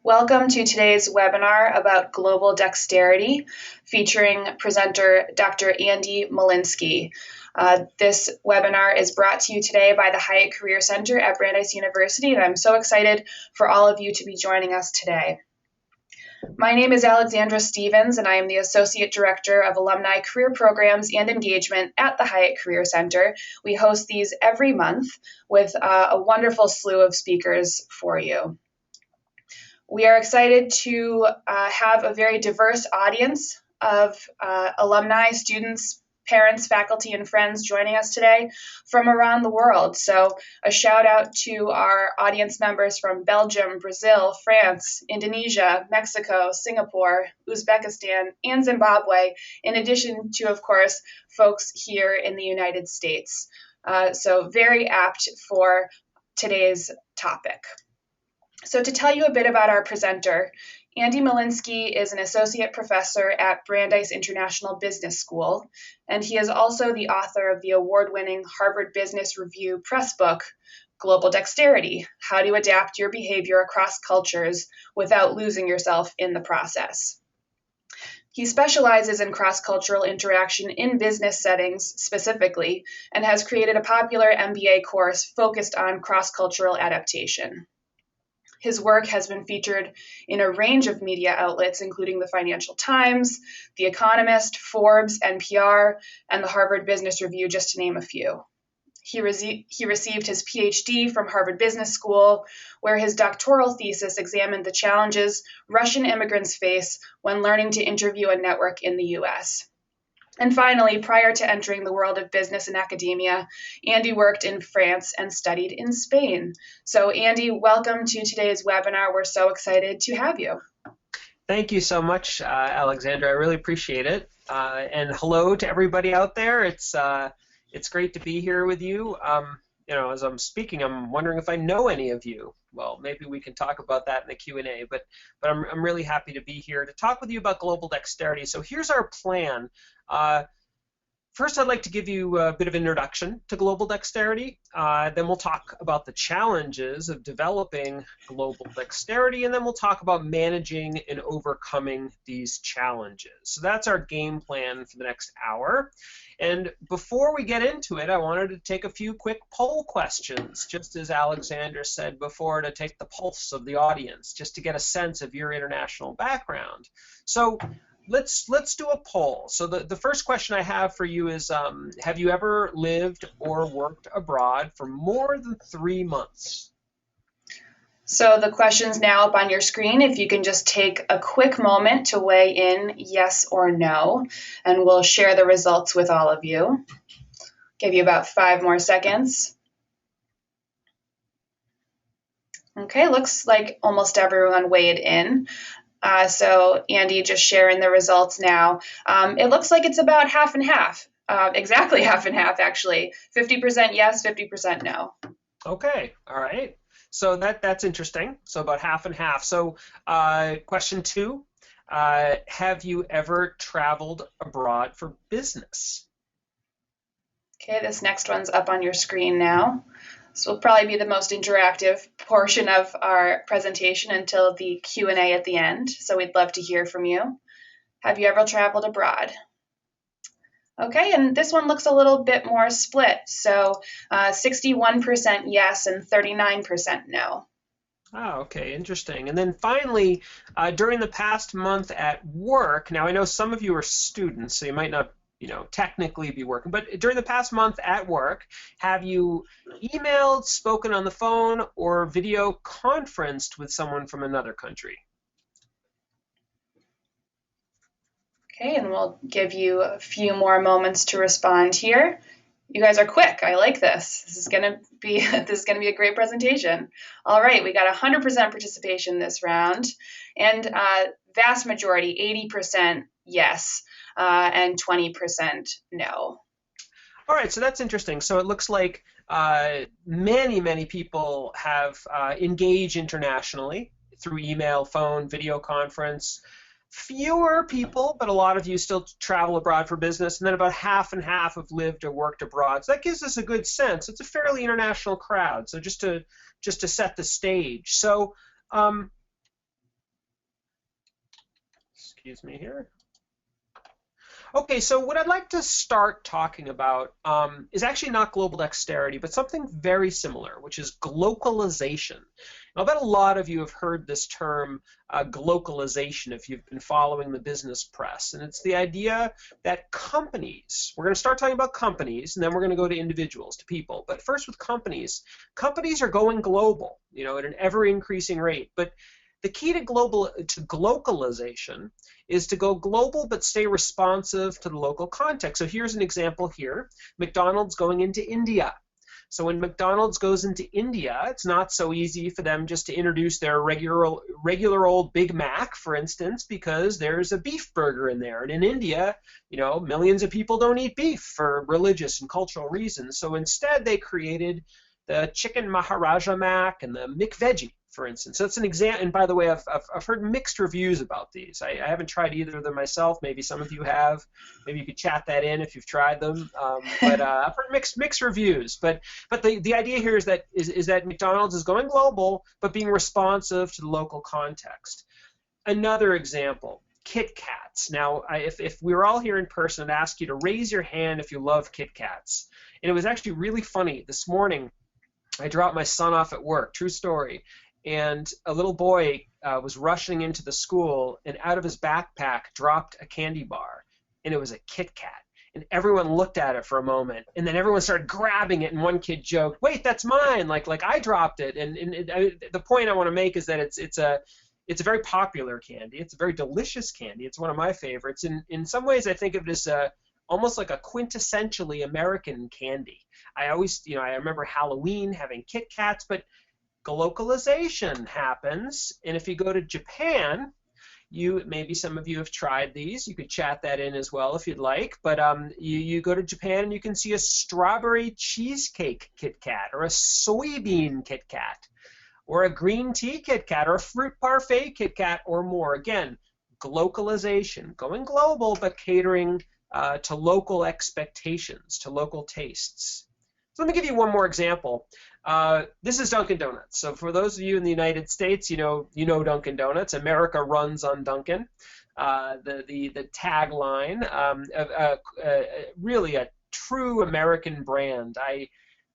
Welcome to today's webinar about global dexterity, featuring presenter Dr. Andy Molinsky. This webinar is brought to you today by the Hiatt Career Center at Brandeis University, and I'm so excited for all of you to be joining us today. My name is Alexandra Stevens, and I am the Associate Director of Alumni Career Programs and Engagement at the Hiatt Career Center. We host these every month with a wonderful slew of speakers for you. We are excited to have a very diverse audience of alumni, students, parents, faculty, and friends joining us today from around the world. So a shout out to our audience members from Belgium, Brazil, France, Indonesia, Mexico, Singapore, Uzbekistan, and Zimbabwe, in addition to, of course, folks here in the United States. So very apt for today's topic. So to tell you a bit about our presenter, Andy Molinsky is an associate professor at Brandeis International Business School, and he is also the author of the award-winning Harvard Business Review press book, Global Dexterity: How to Adapt Your Behavior Across Cultures Without Losing Yourself in the Process. He specializes in cross-cultural interaction in business settings specifically, and has created a popular MBA course focused on cross-cultural adaptation. His work has been featured in a range of media outlets, including the Financial Times, The Economist, Forbes, NPR, and the Harvard Business Review, just to name a few. He received his PhD from Harvard Business School, where his doctoral thesis examined the challenges Russian immigrants face when learning to interview and network in the US. And finally, prior to entering the world of business and academia, Andy worked in France and studied in Spain. So Andy, welcome to today's webinar. We're so excited to have you. Thank you so much, Alexandra. I really appreciate it. And hello to everybody out there. It's great to be here with you. As I'm speaking, I'm wondering if I know any of you. Well, maybe we can talk about that in the Q&A, but I'm really happy to be here to talk with you about global dexterity. So here's our plan. First, I'd like to give you a bit of introduction to global dexterity. Then we'll talk about the challenges of developing global dexterity, and then we'll talk about managing and overcoming these challenges. So that's our game plan for the next hour. And before we get into it, I wanted to take a few quick poll questions, just as Alexandra said before, to take the pulse of the audience, just to get a sense of your international background. So let's do a poll. So the first question I have for you is, have you ever lived or worked abroad for more than 3 months? So the question's now up on your screen. If you can just take a quick moment to weigh in yes or no, and we'll share the results with all of you. Give you about 5 more seconds. Okay, looks like almost everyone weighed in. So Andy, just sharing the results now. It looks like it's about half and half, exactly half and half actually. 50% yes, 50% no. Okay, all right. So that's interesting. So about half and half. So question 2, have you ever traveled abroad for business? Okay, this next one's up on your screen now. This will probably be the most interactive portion of our presentation until the Q&A at the end, so we'd love to hear from you. Have you ever traveled abroad? Okay, and this one looks a little bit more split, so 61% yes and 39% no. Oh, okay, interesting. And then finally, during the past month at work, now I know some of you are students, so you might not technically be working, but during the past month at work, have you emailed, spoken on the phone, or video conferenced with someone from another country? Okay, and we'll give you a few more moments to respond here. You guys are quick. I like this. This is gonna be a great presentation. All right, we got 100% participation this round, and vast majority, 80% yes, and 20% no. All right, so that's interesting. So it looks like many people have engaged internationally through email, phone, video conference. Fewer people, but a lot of you still travel abroad for business, and then about half and half have lived or worked abroad. So that gives us a good sense. It's a fairly international crowd. So just to set the stage. So Excuse me here. Okay, so what I'd like to start talking about is actually not global dexterity, but something very similar, which is glocalization. Now, I bet a lot of you have heard this term glocalization if you've been following the business press, and it's the idea that companies, we're going to start talking about companies, and then we're going to go to individuals, to people, but first with companies are going global, at an ever-increasing rate, but the key to glocalization is to go global but stay responsive to the local context. So here's an example here. McDonald's going into India. So when McDonald's goes into India, it's not so easy for them just to introduce their regular old Big Mac, for instance, because there's a beef burger in there. And in India, millions of people don't eat beef for religious and cultural reasons. So instead, they created the Chicken Maharaja Mac and the McVeggie, for instance. So that's an example. And by the way, I've heard mixed reviews about these. I haven't tried either of them myself. Maybe some of you have. Maybe you could chat that in if you've tried them. But I've heard mixed reviews. But the idea here is that McDonald's is going global, but being responsive to the local context. Another example. Kit Kats. Now, if we were all here in person, I'd ask you to raise your hand if you love Kit Kats. And it was actually really funny. This morning, I dropped my son off at work, true story, and a little boy was rushing into the school and out of his backpack dropped a candy bar, and it was a Kit Kat. And everyone looked at it for a moment, and then everyone started grabbing it, and one kid joked, "Wait, that's mine! Like I dropped it." And the point I want to make is that it's a very popular candy. It's a very delicious candy. It's one of my favorites. In some ways, I think of it as almost like a quintessentially American candy. I always, I remember Halloween having Kit Kats, but glocalization happens. And if you go to Japan, maybe some of you have tried these. You could chat that in as well if you'd like. But you go to Japan and you can see a strawberry cheesecake Kit Kat, or a soybean Kit Kat, or a green tea Kit Kat, or a fruit parfait Kit Kat, or more. Again, glocalization, going global, but catering to local expectations, to local tastes. So let me give you one more example. This is Dunkin' Donuts. So for those of you in the United States, you know Dunkin' Donuts. America runs on Dunkin'. The tagline, really a true American brand.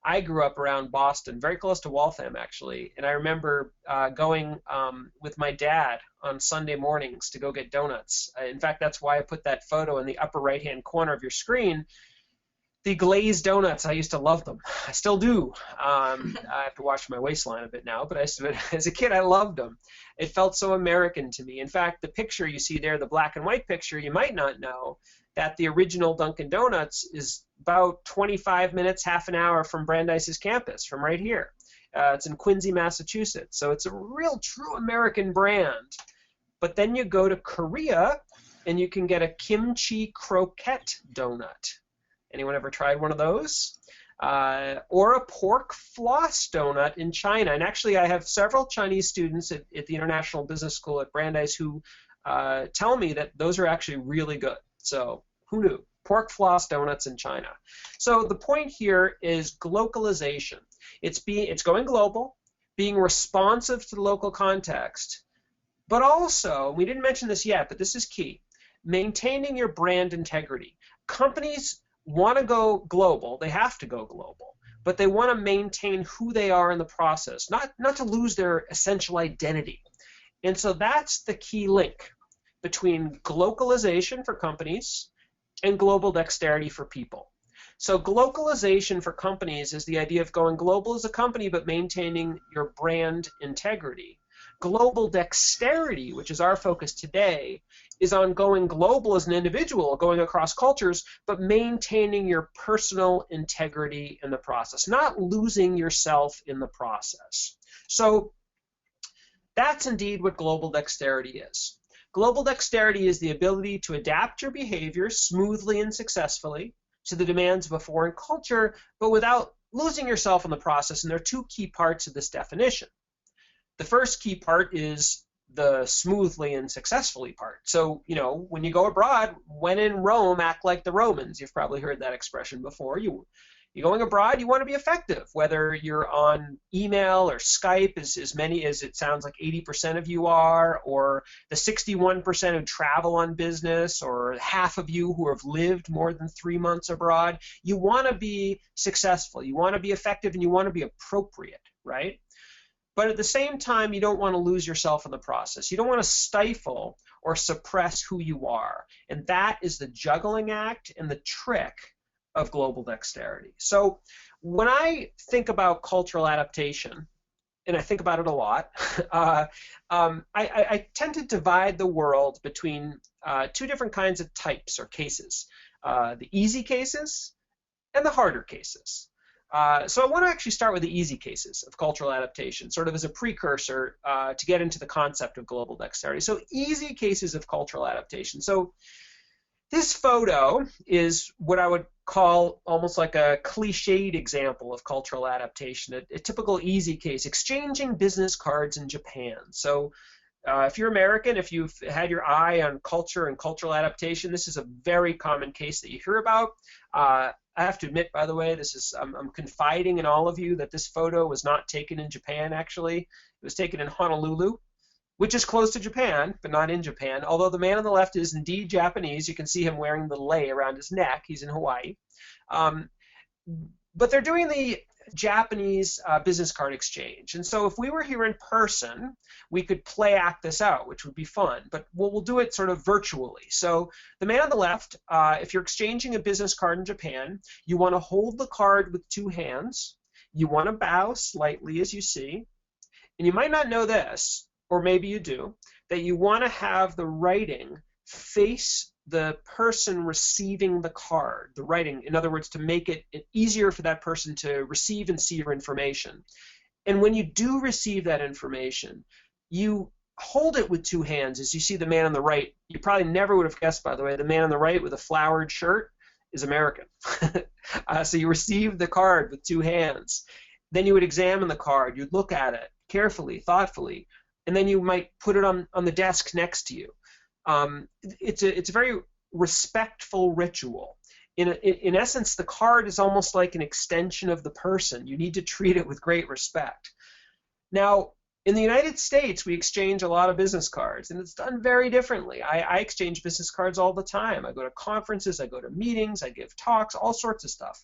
I grew up around Boston, very close to Waltham, actually, and I remember going with my dad on Sunday mornings to go get donuts. In fact, that's why I put that photo in the upper right-hand corner of your screen. The glazed donuts, I used to love them. I still do. I have to watch my waistline a bit now, but as a kid, I loved them. It felt so American to me. In fact, the picture you see there, the black and white picture, you might not know that the original Dunkin' Donuts is about 25 minutes, half an hour from Brandeis's campus, from right here. It's in Quincy, Massachusetts. So it's a real true American brand. But then you go to Korea, and you can get a kimchi croquette donut. Anyone ever tried one of those? Or a pork floss donut in China. And actually, I have several Chinese students at the International Business School at Brandeis who tell me that those are actually really good. So who knew? Pork floss donuts in China. So the point here is glocalization. It's going global, being responsive to the local context, but also, we didn't mention this yet, but this is key, maintaining your brand integrity. Companies want to go global, they have to go global, but they want to maintain who they are in the process, not to lose their essential identity. And so that's the key link between glocalization for companies and global dexterity for people. So glocalization for companies is the idea of going global as a company but maintaining your brand integrity. Global dexterity, which is our focus today, is on going global as an individual, going across cultures, but maintaining your personal integrity in the process, not losing yourself in the process. So that's indeed what global dexterity is. Global dexterity is the ability to adapt your behavior smoothly and successfully to the demands of a foreign culture, but without losing yourself in the process. And there are two key parts of this definition. The first key part is the smoothly and successfully part. So, when you go abroad, when in Rome, act like the Romans. You've probably heard that expression before. You You're going abroad, you want to be effective, whether you're on email or Skype, as many as it sounds like 80% of you are, or the 61% who travel on business, or half of you who have lived more than 3 months abroad. You want to be successful, you want to be effective, and you want to be appropriate, right? But at the same time, you don't want to lose yourself in the process. You don't want to stifle or suppress who you are. And that is the juggling act and the trick of global dexterity. So when I think about cultural adaptation, and I think about it a lot, I tend to divide the world between two different kinds of types or cases, the easy cases and the harder cases. So I want to actually start with the easy cases of cultural adaptation, sort of as a precursor to get into the concept of global dexterity. So easy cases of cultural adaptation. So this photo is what I would call almost like a cliched example of cultural adaptation, a typical easy case, exchanging business cards in Japan. So if you're American, if you've had your eye on culture and cultural adaptation, this is a very common case that you hear about. I have to admit, by the way, I'm confiding in all of you that this photo was not taken in Japan, actually. It was taken in Honolulu, which is close to Japan, but not in Japan. Although the man on the left is indeed Japanese. You can see him wearing the lei around his neck. He's in Hawaii. But they're doing the Japanese business card exchange. And so if we were here in person, we could play act this out, which would be fun. But we'll do it sort of virtually. So the man on the left, if you're exchanging a business card in Japan, you want to hold the card with two hands. You want to bow slightly, as you see. And you might not know this, or maybe you do, that you want to have the writing face the person receiving the card, the writing, in other words, to make it easier for that person to receive and see your information. And when you do receive that information, you hold it with two hands. As you see the man on the right, you probably never would have guessed, by the way, the man on the right with a flowered shirt is American. So you receive the card with two hands. Then you would examine the card. You'd look at it carefully, thoughtfully, and then you might put it on the desk next to you. It's a very respectful ritual. In essence, the card is almost like an extension of the person. You need to treat it with great respect. Now, in the United States, we exchange a lot of business cards, and it's done very differently. I exchange business cards all the time. I go to conferences, I go to meetings, I give talks, all sorts of stuff.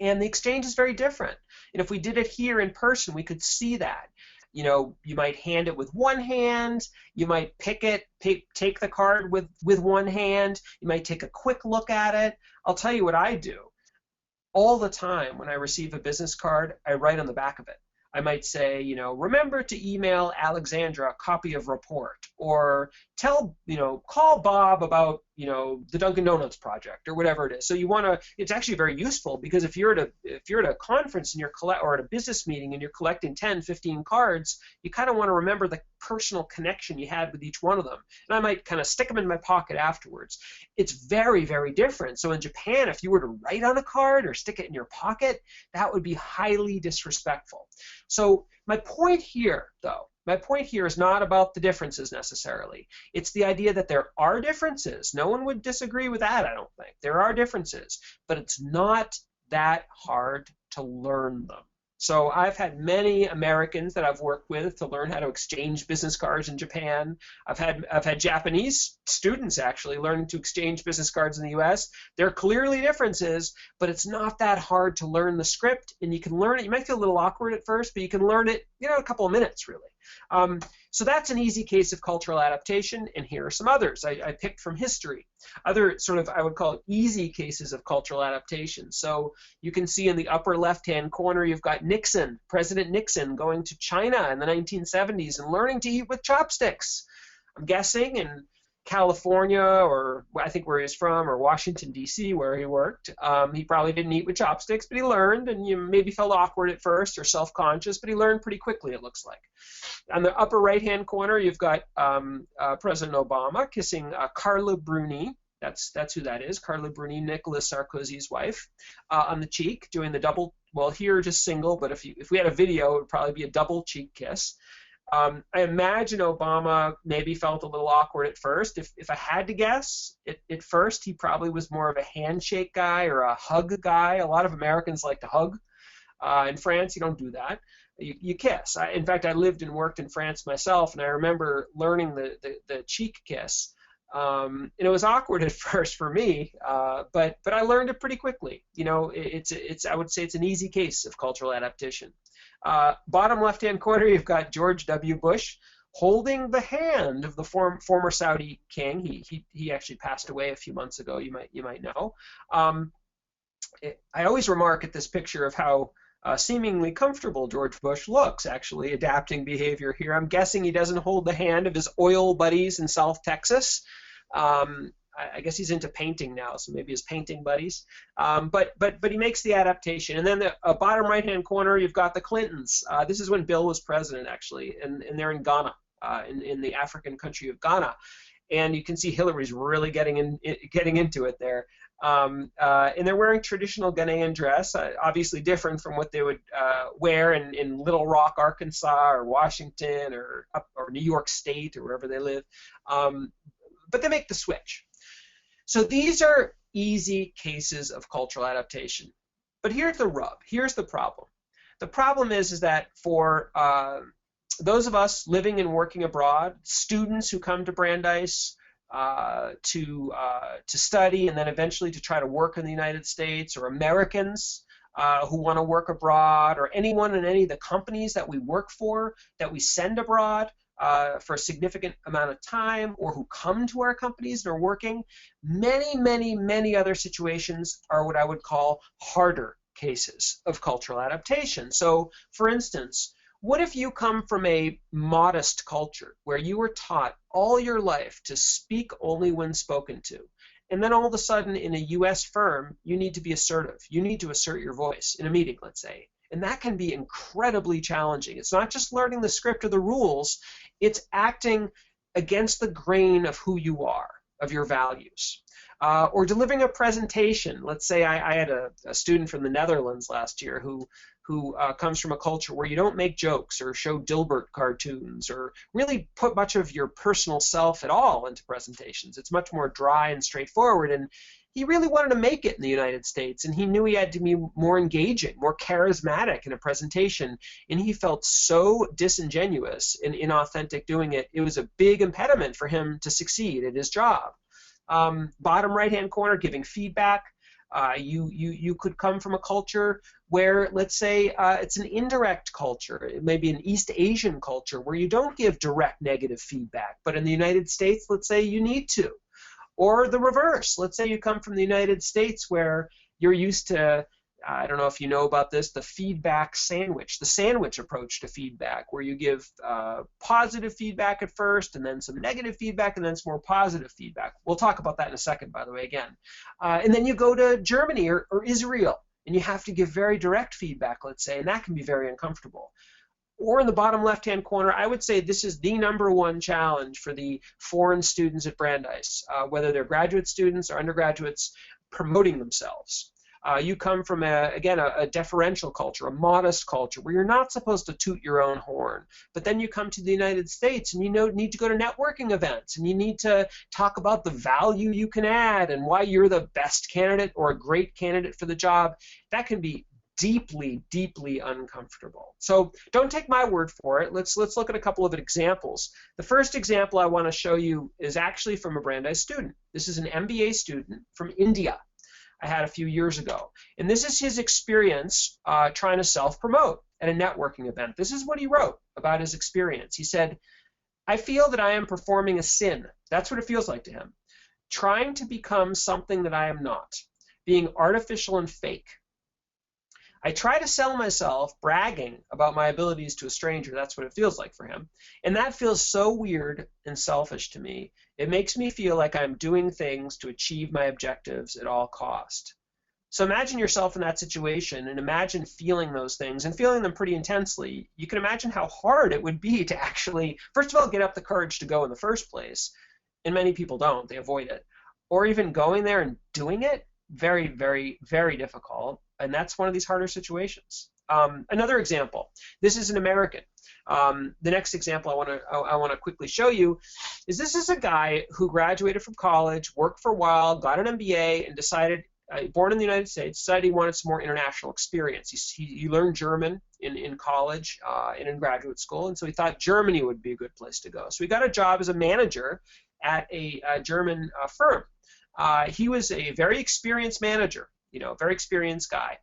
And the exchange is very different. And if we did it here in person, we could see that. You know, you might hand it with one hand, you might pick it, take the card with one hand, you might take a quick look at it. I'll tell you what I do. All the time when I receive a business card, I write on the back of it. I might say, you know, remember to email Alexandra a copy of report, or call Bob about, the Dunkin' Donuts project, or whatever it is. So you want to, it's actually very useful, because if you're at a conference and or at a business meeting and you're collecting 10, 15 cards, you kind of want to remember the personal connection you had with each one of them. And I might kind of stick them in my pocket afterwards. It's very, very different. So in Japan, if you were to write on a card or stick it in your pocket, that would be highly disrespectful. So my point here, though, is not about the differences necessarily. It's the idea that there are differences. No one would disagree with that, I don't think. There are differences, but it's not that hard to learn them. So I've had many Americans that I've worked with to learn how to exchange business cards in Japan. I've had Japanese students actually learning to exchange business cards in the US. There are clearly differences, but it's not that hard to learn the script, and you can learn it. You might feel a little awkward at first, but you can learn it, in a couple of minutes, really. So that's an easy case of cultural adaptation, and here are some others I picked from history. Other sort of, I would call it easy cases of cultural adaptation. So you can see in the upper left-hand corner, you've got President Nixon going to China in the 1970s and learning to eat with chopsticks. I'm guessing in California, or I think where he's from, or Washington, D.C., where he worked. He probably didn't eat with chopsticks, but he learned, and you maybe felt awkward at first or self-conscious, but he learned pretty quickly, it looks like. On the upper right-hand corner, you've got President Obama kissing Carla Bruni. That's who that is, Carla Bruni, Nicolas Sarkozy's wife, on the cheek, doing the double, well, here just single, but if we had a video, it would probably be a double cheek kiss. I imagine Obama maybe felt a little awkward at first. If I had to guess, at first he probably was more of a handshake guy or a hug guy. A lot of Americans like to hug. In France, you don't do that. You kiss. In fact, I lived and worked in France myself, and I remember learning the cheek kiss. And it was awkward at first for me, but I learned it pretty quickly. I would say it's an easy case of cultural adaptation. Bottom left-hand corner, you've got George W. Bush holding the hand of the former Saudi king. He actually passed away a few months ago. You might know. I always remark at this picture of how seemingly comfortable George Bush looks, actually adapting behavior here. I'm guessing he doesn't hold the hand of his oil buddies in South Texas. I guess he's into painting now, so maybe his painting buddies. But he makes the adaptation. And then the bottom right-hand corner, you've got the Clintons. This is when Bill was president, actually, and they're in Ghana, in the African country of Ghana. And you can see Hillary's really getting into it there. And they're wearing traditional Ghanaian dress, obviously different from what they would wear in Little Rock, Arkansas, or Washington, or New York State, or wherever they live. But they make the switch. So these are easy cases of cultural adaptation. But here's the rub. Here's the problem. The problem is that for those of us living and working abroad, students who come to Brandeis to study and then eventually to try to work in the United States, or Americans who want to work abroad, or anyone in any of the companies that we work for, that we send abroad for a significant amount of time, or who come to our companies and are working, many other situations are what I would call harder cases of cultural adaptation. So, for instance, what if you come from a modest culture where you were taught all your life to speak only when spoken to, and then all of a sudden in a US firm, you need to be assertive. You need to assert your voice in a meeting, let's say. And that can be incredibly challenging. It's not just learning the script or the rules, it's acting against the grain of who you are, of your values. Or delivering a presentation. Let's say I had a student from the Netherlands last year who comes from a culture where you don't make jokes or show Dilbert cartoons or really put much of your personal self at all into presentations. It's much more dry and straightforward. And he really wanted to make it in the United States, and he knew he had to be more engaging, more charismatic in a presentation, and he felt so disingenuous and inauthentic doing it. It was a big impediment for him to succeed at his job. Bottom right-hand corner, giving feedback. You could come from a culture where, let's say, it's an indirect culture. It may be an East Asian culture where you don't give direct negative feedback, but in the United States, let's say you need to. Or the reverse. Let's say you come from the United States where you're used to, I don't know if you know about this, the feedback sandwich, the sandwich approach to feedback, where you give positive feedback at first, and then some negative feedback, and then some more positive feedback. We'll talk about that in a second, by the way, again. And then you go to Germany or Israel, and you have to give very direct feedback, let's say, and that can be very uncomfortable. Or in the bottom left-hand corner, I would say this is the #1 challenge for the foreign students at Brandeis, whether they're graduate students or undergraduates promoting themselves. You come from, again, a deferential culture, a modest culture, where you're not supposed to toot your own horn. But then you come to the United States, and you need to go to networking events, and you need to talk about the value you can add and why you're the best candidate or a great candidate for the job. That can be deeply uncomfortable. So don't take my word for it. Let's look at a couple of examples. The first example I want to show you is actually from a Brandeis student. This is an MBA student from India I had a few years ago. And this is his experience trying to self-promote at a networking event. This is what he wrote about his experience. He said, "I feel that I am performing a sin." That's what it feels like to him. "Trying to become something that I am not. Being artificial and fake. I try to sell myself, bragging about my abilities to a stranger." That's what it feels like for him. "And that feels so weird and selfish to me. It makes me feel like I'm doing things to achieve my objectives at all cost." So imagine yourself in that situation, and imagine feeling those things and feeling them pretty intensely. You can imagine how hard it would be to actually, first of all, get up the courage to go in the first place. And many people don't. They avoid it. Or even going there and doing it, very difficult. And that's one of these harder situations. Another example. This is an American. The next example I want to quickly show you is this is a guy who graduated from college, worked for a while, got an MBA, and decided, born in the United States, decided he wanted some more international experience. He learned German in college and in graduate school, and so he thought Germany would be a good place to go. So he got a job as a manager at a German firm. He was a very experienced manager, very experienced guy.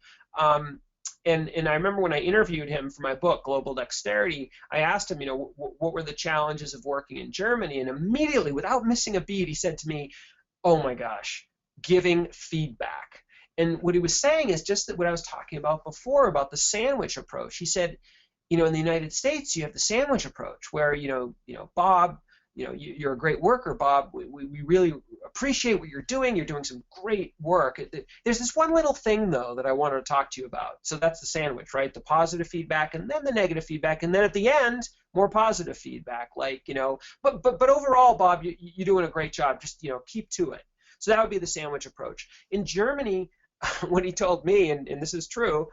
And I remember when I interviewed him for my book, Global Dexterity, I asked him, what were the challenges of working in Germany? And immediately, without missing a beat, he said to me, oh my gosh, giving feedback. And what he was saying is just that what I was talking about before about the sandwich approach. He said, in the United States, you have the sandwich approach where, Bob, you're a great worker, Bob. We really appreciate what you're doing. You're doing some great work. There's this one little thing, though, that I wanted to talk to you about. So that's the sandwich, right? The positive feedback and then the negative feedback. And then at the end, more positive feedback. But overall, Bob, you're doing a great job. Just, keep to it. So that would be the sandwich approach. In Germany, what he told me, and this is true,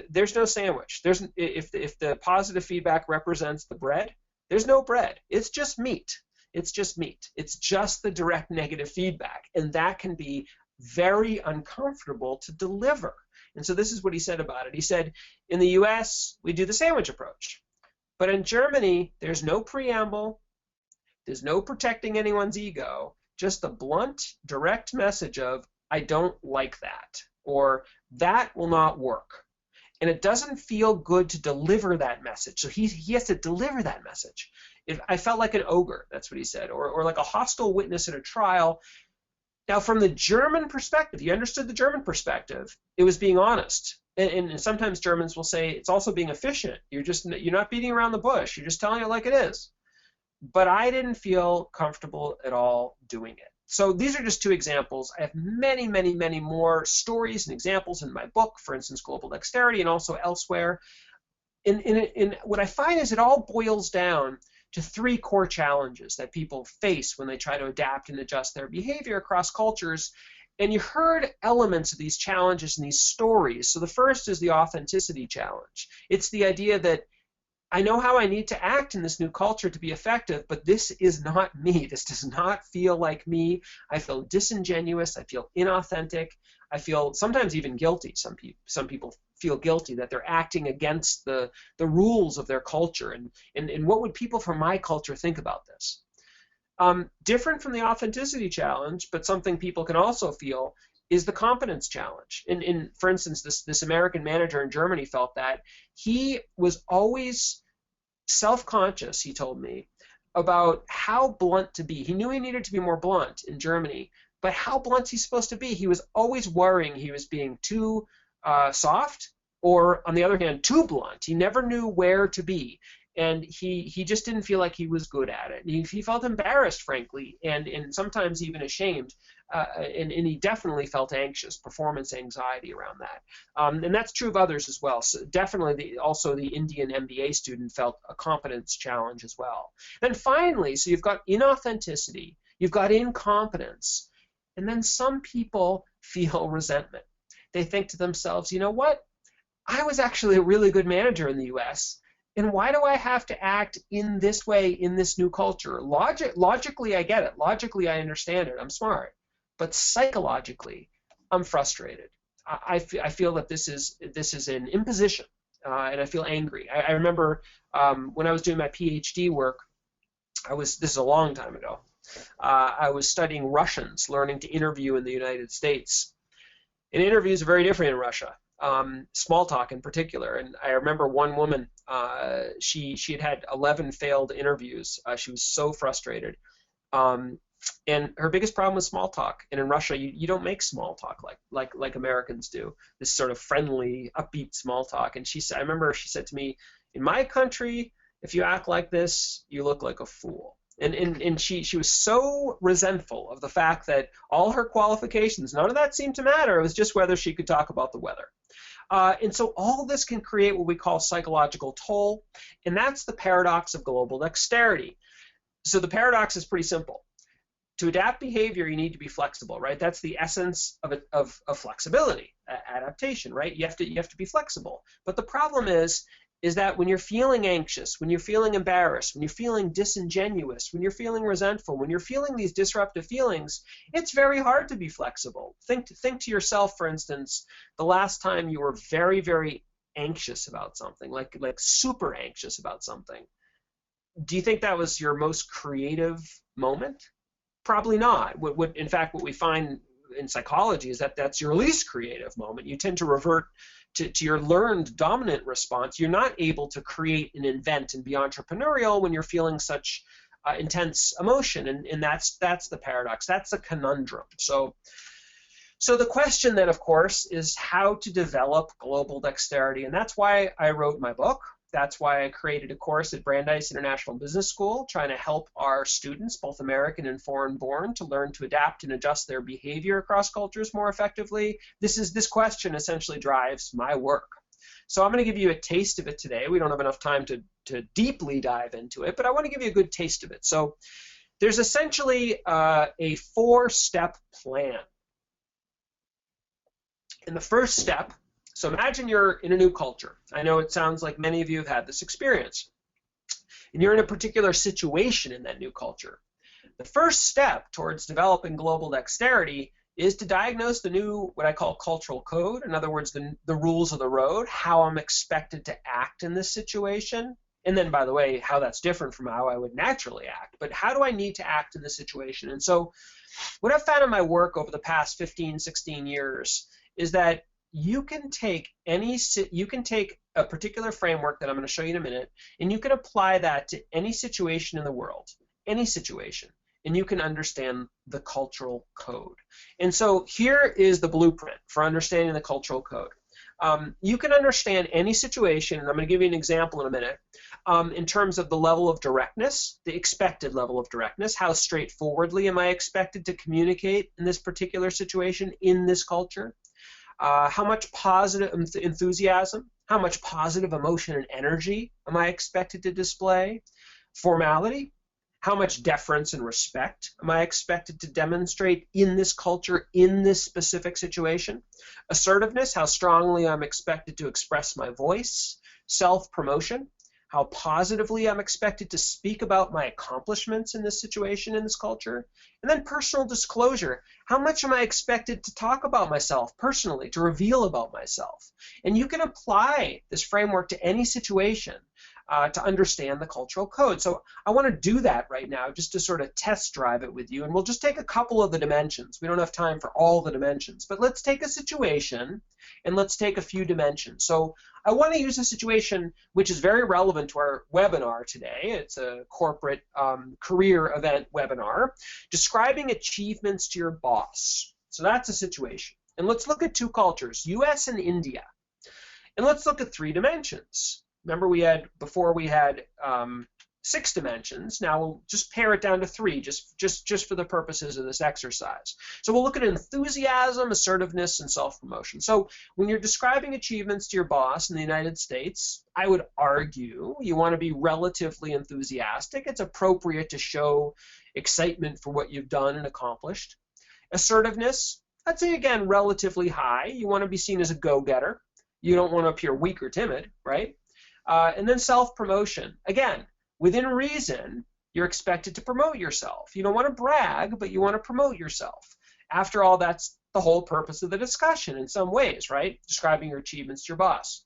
there's no sandwich. If the positive feedback represents the bread, there's no bread. It's just meat. It's just meat. It's just the direct negative feedback. And that can be very uncomfortable to deliver. And so this is what he said about it. He said, in the US, we do the sandwich approach. But in Germany, there's no preamble. There's no protecting anyone's ego. Just a blunt, direct message of, I don't like that, or that will not work. And it doesn't feel good to deliver that message. So he has to deliver that message. I felt like an ogre, that's what he said, or like a hostile witness at a trial. Now, from the German perspective, you understood the German perspective, it was being honest. And sometimes Germans will say it's also being efficient. You're not beating around the bush. You're just telling it like it is. But I didn't feel comfortable at all doing it. So these are just two examples. I have many, many, many more stories and examples in my book, for instance, Global Dexterity, and also elsewhere. And what I find is it all boils down to three core challenges that people face when they try to adapt and adjust their behavior across cultures. And you heard elements of these challenges in these stories. So the first is the authenticity challenge. It's the idea that I know how I need to act in this new culture to be effective, but this is not me. This does not feel like me. I feel disingenuous. I feel inauthentic. I feel sometimes even guilty. Some people feel guilty that they're acting against the rules of their culture. And what would people from my culture think about this? Different from the authenticity challenge, but something people can also feel is the competence challenge. For instance, this American manager in Germany felt that he was always self-conscious, he told me, about how blunt to be. He knew he needed to be more blunt in Germany, but how blunt he's supposed to be. He was always worrying he was being too soft or, on the other hand, too blunt. He never knew where to be. And he just didn't feel like he was good at it. He felt embarrassed, frankly, and sometimes even ashamed. And he definitely felt anxious, performance anxiety around that. And that's true of others as well. So definitely also the Indian MBA student felt a competence challenge as well. Then finally, so you've got inauthenticity, you've got incompetence, and then some people feel resentment. They think to themselves, you know what? I was actually a really good manager in the US. And why do I have to act in this way in this new culture? Logically, I get it. Logically, I understand it. I'm smart. But psychologically, I'm frustrated. I feel that this is an imposition, and I feel angry. I remember when I was doing my PhD work, this is a long time ago, I was studying Russians, learning to interview in the United States. And interviews are very different in Russia. Small talk in particular. And I remember one woman, she had 11 failed interviews. She was so frustrated. And her biggest problem was small talk. And in Russia, you don't make small talk like Americans do, this sort of friendly, upbeat small talk. And I remember she said to me, in my country, if you act like this, you look like a fool. And she was so resentful of the fact that all her qualifications, none of that seemed to matter. It was just whether she could talk about the weather. And so all this can create what we call psychological toll, and that's the paradox of global dexterity. So the paradox is pretty simple. to adapt behavior, you need to be flexible, right? That's the essence of flexibility, adaptation, right? You have to be flexible. But the problem is that when you're feeling anxious, when you're feeling embarrassed, when you're feeling disingenuous, when you're feeling resentful, when you're feeling these disruptive feelings, it's very hard to be flexible. Think to yourself, for instance, the last time you were very, very anxious about something, like super anxious about something. Do you think that was your most creative moment? Probably not. In fact, what we find in psychology is that that's your least creative moment. You tend to revert to your learned dominant response. You're not able to create and invent and be entrepreneurial when you're feeling such intense emotion, and that's the paradox. That's the conundrum. So the question then, of course, is how to develop global dexterity, and that's why I wrote my book. That's why I created a course at Brandeis International Business School, trying to help our students, both American and foreign-born, to learn to adapt and adjust their behavior across cultures more effectively. This question essentially drives my work. So I'm going to give you a taste of it today. We don't have enough time to deeply dive into it, but I want to give you a good taste of it. So there's essentially a 4-step plan. And the first step, so imagine you're in a new culture. I know it sounds like many of you have had this experience. And you're in a particular situation in that new culture. The first step towards developing global dexterity is to diagnose the new, what I call cultural code. In other words, the rules of the road, how I'm expected to act in this situation. And then, by the way, how that's different from how I would naturally act. But how do I need to act in this situation? And so what I've found in my work over the past 15, 16 years is that you can take a particular framework that I'm going to show you in a minute, and you can apply that to any situation in the world, any situation, and you can understand the cultural code. And so here is the blueprint for understanding the cultural code. You can understand any situation, and I'm going to give you an example in a minute, in terms of the level of directness, the expected level of directness. How straightforwardly am I expected to communicate in this particular situation in this culture? How much positive enthusiasm, how much positive emotion and energy am I expected to display? Formality, how much deference and respect am I expected to demonstrate in this culture, in this specific situation? Assertiveness, how strongly I'm expected to express my voice. Self-promotion, how positively I'm expected to speak about my accomplishments in this situation, in this culture. And then personal disclosure. How much am I expected to talk about myself personally, to reveal about myself? And you can apply this framework to any situation to understand the cultural code. So I want to do that right now just to sort of test drive it with you. And we'll just take a couple of the dimensions. We don't have time for all the dimensions, but let's take a situation and let's take a few dimensions. So I want to use a situation which is very relevant to our webinar today. It's a corporate career event webinar describing achievements to your boss. So that's a situation. And let's look at two cultures, US and India. And let's look at 3 dimensions. Remember before we had 6 dimensions. Now we'll just pare it down to 3 just for the purposes of this exercise. So we'll look at enthusiasm, assertiveness, and self-promotion. So when you're describing achievements to your boss in the United States, I would argue you want to be relatively enthusiastic. It's appropriate to show excitement for what you've done and accomplished. Assertiveness, I'd say again relatively high. You want to be seen as a go-getter. You don't want to appear weak or timid, right? And then self-promotion. Again, within reason, you're expected to promote yourself. You don't want to brag, but you want to promote yourself. After all, that's the whole purpose of the discussion in some ways, right? Describing your achievements to your boss.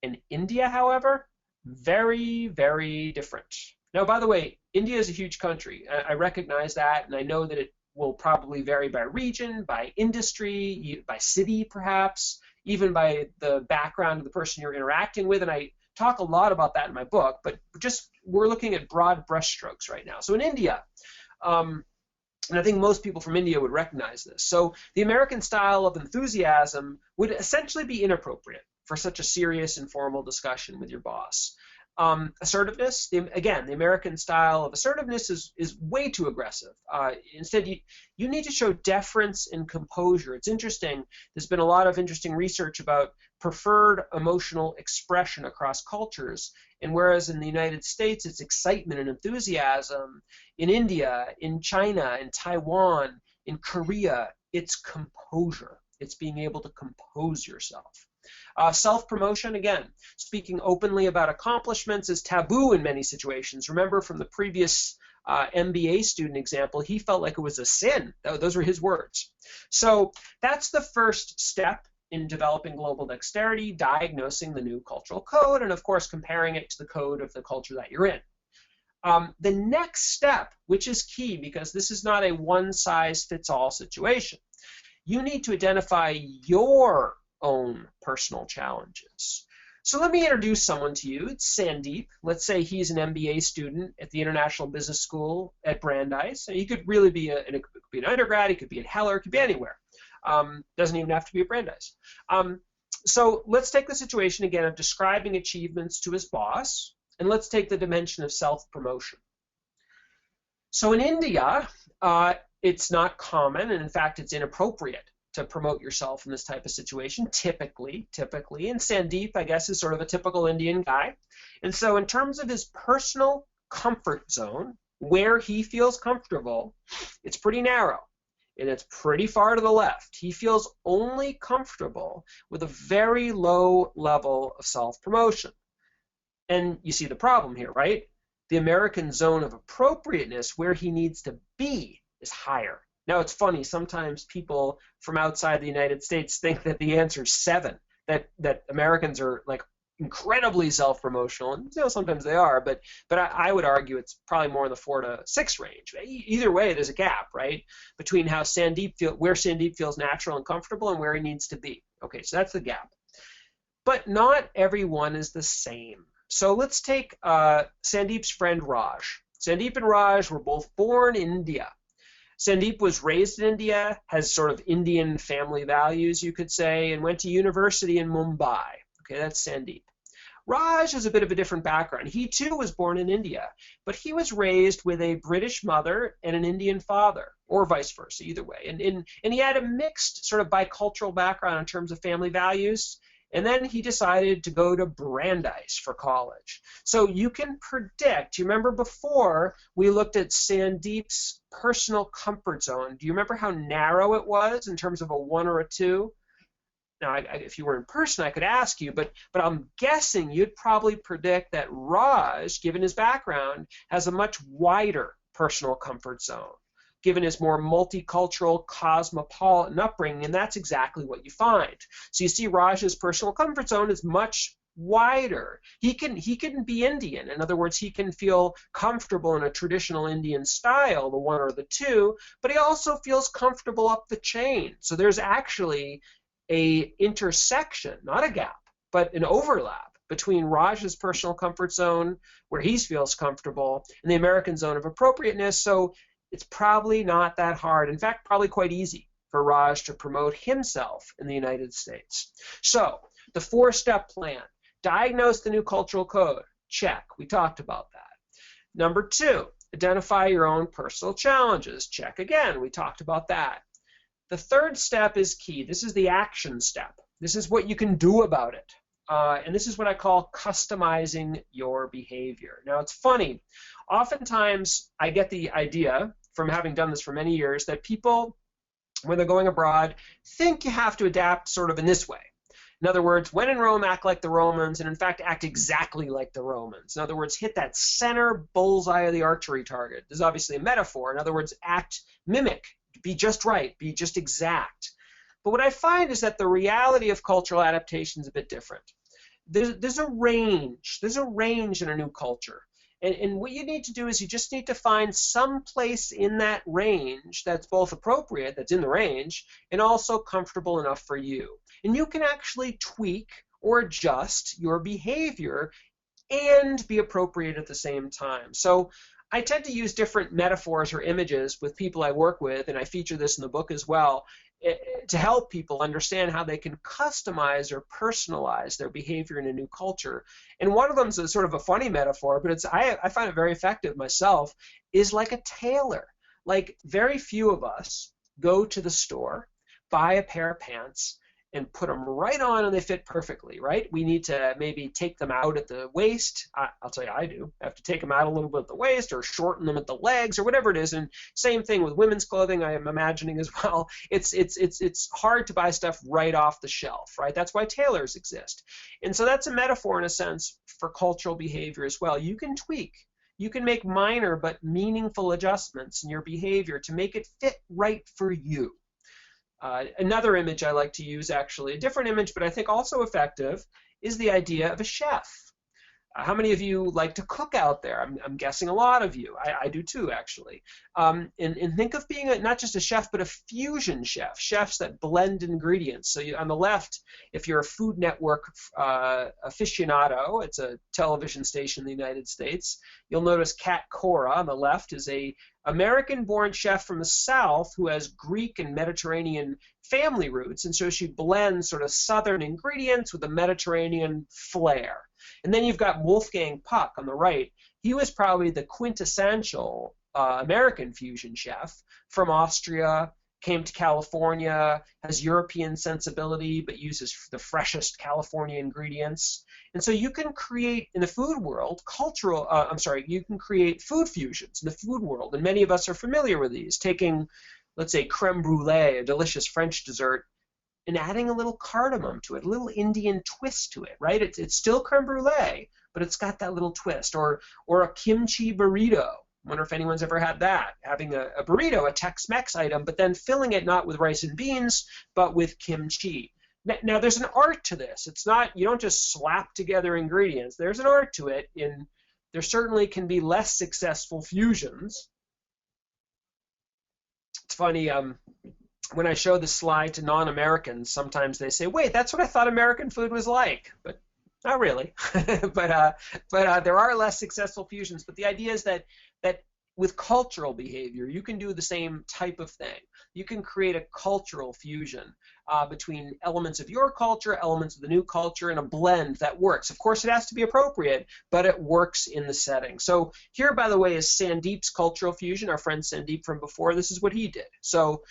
In India, however, very, very different. Now, by the way, India is a huge country. I recognize that, and I know that it will probably vary by region, by industry, by city perhaps, even by the background of the person you're interacting with, and I talk a lot about that in my book, but we're looking at broad brushstrokes right now. So in India, and I think most people from India would recognize this. So the American style of enthusiasm would essentially be inappropriate for such a serious informal discussion with your boss. Assertiveness, again, the American style of assertiveness is way too aggressive. Instead, you need to show deference and composure. It's interesting. There's been a lot of interesting research about preferred emotional expression across cultures. And whereas in the United States, it's excitement and enthusiasm, in India, in China, in Taiwan, in Korea, it's composure. It's being able to compose yourself. Self-promotion, again, speaking openly about accomplishments is taboo in many situations. Remember from the previous MBA student example, he felt like it was a sin. Those were his words. So that's the first step in developing global dexterity, diagnosing the new cultural code, and of course comparing it to the code of the culture that you're in. The next step, which is key because this is not a one-size-fits-all situation, you need to identify your own personal challenges. So let me introduce someone to you. It's Sandeep. Let's say he's an MBA student at the International Business School at Brandeis. He could really be it could be an undergrad, he could be at Heller, it could be anywhere. Doesn't even have to be at Brandeis. So let's take the situation again of describing achievements to his boss, and let's take the dimension of self-promotion. So in India, it's not common, and in fact, it's inappropriate to promote yourself in this type of situation, typically. And Sandeep, I guess, is sort of a typical Indian guy. And so in terms of his personal comfort zone, where he feels comfortable, it's pretty narrow. And it's pretty far to the left. He feels only comfortable with a very low level of self-promotion. And you see the problem here, right? The American zone of appropriateness, where he needs to be, is higher. Now, it's funny, sometimes people from outside the United States think that the answer is 7, that Americans are like incredibly self-promotional, and sometimes they are, but I would argue it's probably more in the 4 to 6 range. Either way, there's a gap, right, between where Sandeep feels natural and comfortable and where he needs to be. Okay, so that's the gap. But not everyone is the same. So let's take Sandeep's friend Raj. Sandeep and Raj were both born in India. Sandeep was raised in India, has sort of Indian family values, you could say, and went to university in Mumbai. Okay, that's Sandeep. Raj has a bit of a different background. He too was born in India, but he was raised with a British mother and an Indian father, or vice versa, either way. And he had a mixed sort of bicultural background in terms of family values. And then he decided to go to Brandeis for college. So you can predict, you remember before we looked at Sandeep's personal comfort zone. Do you remember how narrow it was in terms of a 1 or a 2? Now, if you were in person, I could ask you, but I'm guessing you'd probably predict that Raj, given his background, has a much wider personal comfort zone, given his more multicultural, cosmopolitan upbringing, and that's exactly what you find. So you see Raj's personal comfort zone is much wider. He can be Indian. In other words, he can feel comfortable in a traditional Indian style, the 1 or the 2, but he also feels comfortable up the chain. So there's actually a intersection, not a gap, but an overlap between Raj's personal comfort zone, where he feels comfortable, and the American zone of appropriateness. So it's probably not that hard. In fact, probably quite easy for Raj to promote himself in the United States. So the 4-step plan: diagnose the new cultural code. Check. We talked about that. Number 2, identify your own personal challenges. Check again. We talked about that. The 3rd step is key. This is the action step. This is what you can do about it. And this is what I call customizing your behavior. Now, it's funny. Oftentimes, I get the idea, from having done this for many years, that people, when they're going abroad, think you have to adapt sort of in this way. In other words, when in Rome, act like the Romans, and in fact, act exactly like the Romans. In other words, hit that center bullseye of the archery target. This is obviously a metaphor. In other words, mimic, be just right, be just exact. But what I find is that the reality of cultural adaptation is a bit different. There's a range. There's a range in a new culture. And what you need to do is you just need to find some place in that range that's both appropriate, that's in the range, and also comfortable enough for you. And you can actually tweak or adjust your behavior and be appropriate at the same time. So I tend to use different metaphors or images with people I work with, and I feature this in the book as well, to help people understand how they can customize or personalize their behavior in a new culture. And one of them is a sort of a funny metaphor, but I find it very effective myself, is like a tailor. Like, very few of us go to the store, buy a pair of pants, and put them right on and they fit perfectly, right? We need to maybe take them out at the waist. I'll tell you, I do. I have to take them out a little bit at the waist or shorten them at the legs or whatever it is. And same thing with women's clothing, I am imagining as well. It's hard to buy stuff right off the shelf, right? That's why tailors exist. And so that's a metaphor in a sense for cultural behavior as well. You can tweak. You can make minor but meaningful adjustments in your behavior to make it fit right for you. Another image I like to use, actually, a different image, but I think also effective, is the idea of a chef. How many of you like to cook out there? I'm guessing a lot of you. I do too, actually. And think of being not just a chef, but a fusion chef, chefs that blend ingredients. So on the left, if you're a Food Network aficionado, it's a television station in the United States, you'll notice Kat Cora on the left is a American-born chef from the South who has Greek and Mediterranean family roots, and so she blends sort of Southern ingredients with a Mediterranean flair. And then you've got Wolfgang Puck on the right. He was probably the quintessential American fusion chef from Austria, came to California, has European sensibility, but uses the freshest California ingredients. And so you can create, in the food world, you can create food fusions in the food world. And many of us are familiar with these, taking, let's say, creme brulee, a delicious French dessert, and adding a little cardamom to it, a little Indian twist to it, right? It's still creme brulee, but it's got that little twist. Or a kimchi burrito. I wonder if anyone's ever had that, having a burrito, a Tex-Mex item, but then filling it not with rice and beans, but with kimchi. Now, there's an art to this. It's not, you don't just slap together ingredients. There's an art to it. There certainly can be less successful fusions. It's funny, when I show the slide to non-Americans, sometimes they say, wait, that's what I thought American food was like. But not really. but there are less successful fusions. But the idea is that with cultural behavior, you can do the same type of thing. You can create a cultural fusion between elements of your culture, elements of the new culture, and a blend that works. Of course, it has to be appropriate, but it works in the setting. So here, by the way, is Sandeep's cultural fusion, our friend Sandeep from before. This is what he did. So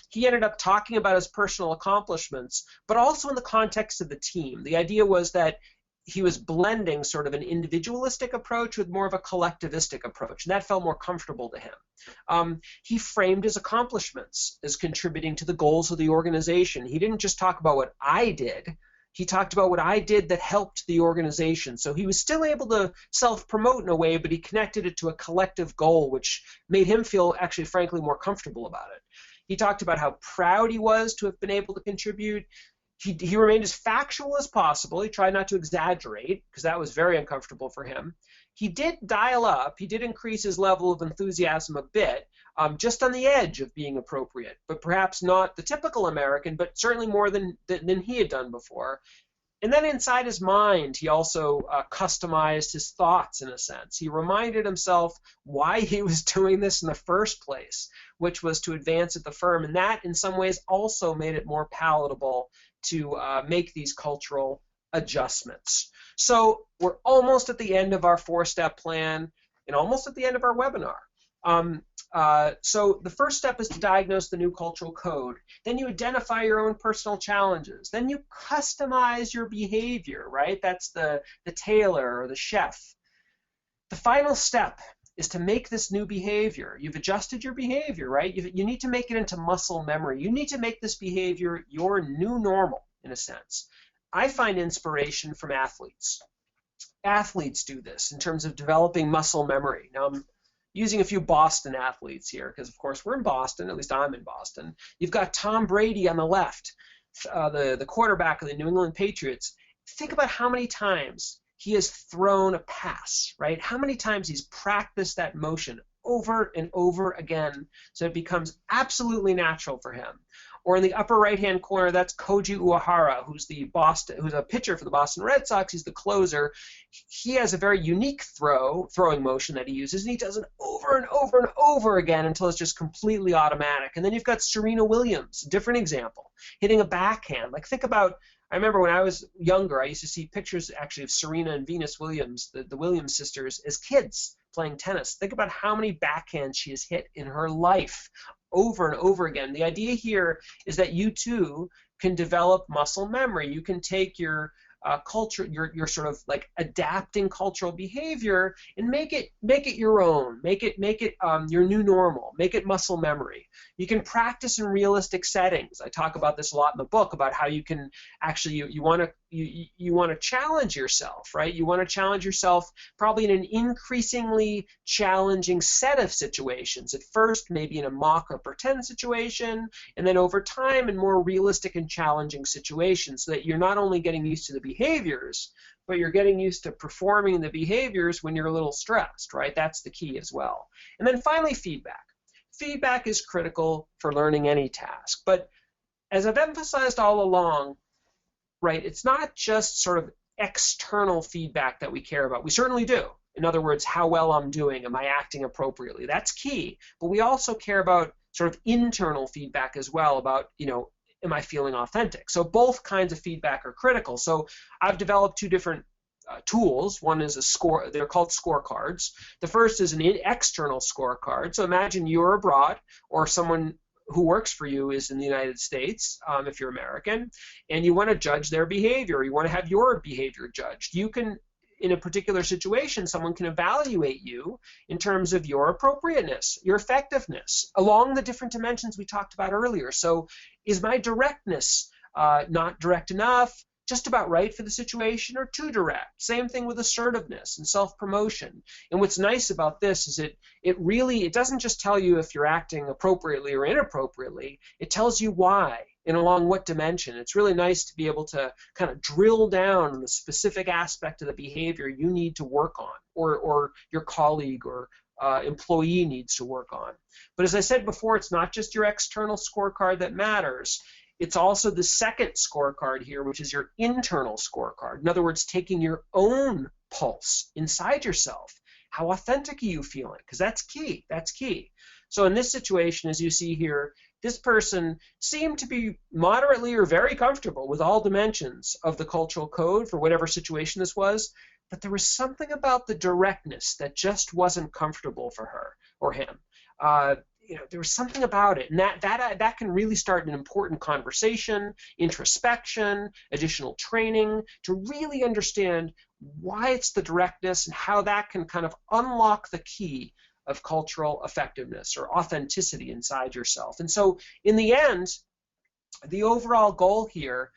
he ended up talking about his personal accomplishments, but also in the context of the team. The idea was that he was blending sort of an individualistic approach with more of a collectivistic approach, and that felt more comfortable to him. He framed his accomplishments as contributing to the goals of the organization. He didn't just talk about what I did. He talked about what I did that helped the organization. So he was still able to self-promote in a way, but he connected it to a collective goal, which made him feel actually, frankly, more comfortable about it. He talked about how proud he was to have been able to contribute. He remained as factual as possible. He tried not to exaggerate, because that was very uncomfortable for him. He did dial up. He did increase his level of enthusiasm a bit, just on the edge of being appropriate, but perhaps not the typical American, but certainly more than he had done before. And then inside his mind, he also customized his thoughts in a sense. He reminded himself why he was doing this in the first place, which was to advance at the firm. And that, in some ways, also made it more palatable to make these cultural adjustments. So we're almost at the end of our four-step plan and almost at the end of our webinar. So the first step is to diagnose the new cultural code. Then you identify your own personal challenges. Then you customize your behavior, right? That's the tailor or the chef. The final step is to make this new behavior. You've adjusted your behavior, right? You need to make it into muscle memory. You need to make this behavior your new normal, in a sense. I find inspiration from athletes. Athletes do this in terms of developing muscle memory. Now, I'm using a few Boston athletes here because, of course, we're in Boston. At least I'm in Boston. You've got Tom Brady on the left, the quarterback of the New England Patriots. Think about how many times he has thrown a pass, right? How many times he's practiced that motion over and over again so it becomes absolutely natural for him. Or in the upper right-hand corner, that's Koji Uehara, who's a pitcher for the Boston Red Sox. He's the closer. He has a very unique throwing motion that he uses, and he does it over and over and over again until it's just completely automatic. And then you've got Serena Williams, a different example, hitting a backhand. Like, think about, I remember when I was younger, I used to see pictures actually of Serena and Venus Williams, the Williams sisters, as kids playing tennis. Think about how many backhands she has hit in her life over and over again. The idea here is that you too can develop muscle memory. You can take your culture, your sort of like adapting cultural behavior and make it your own, make it your new normal, make it muscle memory. You can practice in realistic settings. I talk about this a lot in the book about how you can actually you want to challenge yourself, right? You want to challenge yourself probably in an increasingly challenging set of situations. At first, maybe in a mock or pretend situation, and then over time in more realistic and challenging situations, so that you're not only getting used to the behaviors, but you're getting used to performing the behaviors when you're a little stressed, right? That's the key as well. And then finally, feedback. Feedback is critical for learning any task. But as I've emphasized all along, right, it's not just sort of external feedback that we care about. We certainly do. In other words, how well I'm doing, am I acting appropriately? That's key. But we also care about sort of internal feedback as well, about, am I feeling authentic? So both kinds of feedback are critical. So I've developed two different tools. One is a score. They're called scorecards. The first is an external scorecard. So imagine you're abroad, or someone who works for you is in the United States, if you're American, and you want to judge their behavior. You want to have your behavior judged. You can, in a particular situation, someone can evaluate you in terms of your appropriateness, your effectiveness, along the different dimensions we talked about earlier. So is my directness not direct enough, just about right for the situation, or too direct? Same thing with assertiveness and self-promotion. And what's nice about this is it doesn't just tell you if you're acting appropriately or inappropriately, it tells you why and along what dimension. It's really nice to be able to kind of drill down on the specific aspect of the behavior you need to work on, or your colleague or employee needs to work on. But as I said before, it's not just your external scorecard that matters. It's also the second scorecard here, which is your internal scorecard. In other words, taking your own pulse inside yourself. How authentic are you feeling? Because that's key. That's key. So in this situation, as you see here, this person seemed to be moderately or very comfortable with all dimensions of the cultural code for whatever situation this was, but there was something about the directness that just wasn't comfortable for her or him. There was something about it, and that can really start an important conversation, introspection, additional training to really understand why it's the directness and how that can kind of unlock the key of cultural effectiveness or authenticity inside yourself. And so in the end, the overall goal here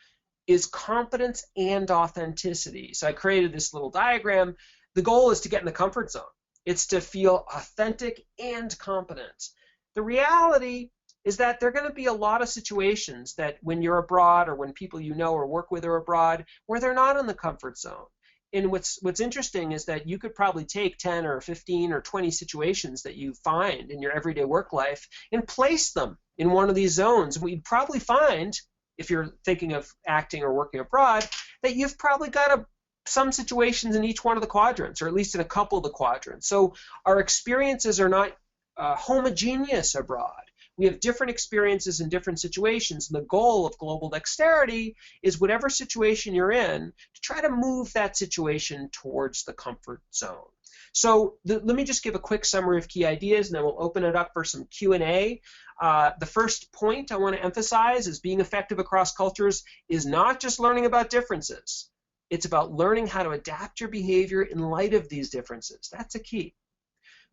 is competence and authenticity. So I created this little diagram. The goal is to get in the comfort zone. It's to feel authentic and competent. The reality is that there are going to be a lot of situations that when you're abroad, or when people you know or work with are abroad, where they're not in the comfort zone. And what's interesting is that you could probably take 10 or 15 or 20 situations that you find in your everyday work life and place them in one of these zones. And we'd probably find, if you're thinking of acting or working abroad, that you've probably got some situations in each one of the quadrants, or at least in a couple of the quadrants. So our experiences are not homogeneous abroad. We have different experiences in different situations, and the goal of global dexterity is whatever situation you're in, to try to move that situation towards the comfort zone. So let me just give a quick summary of key ideas, and then we'll open it up for some Q&A. The first point I want to emphasize is being effective across cultures is not just learning about differences. It's about learning how to adapt your behavior in light of these differences. That's a key.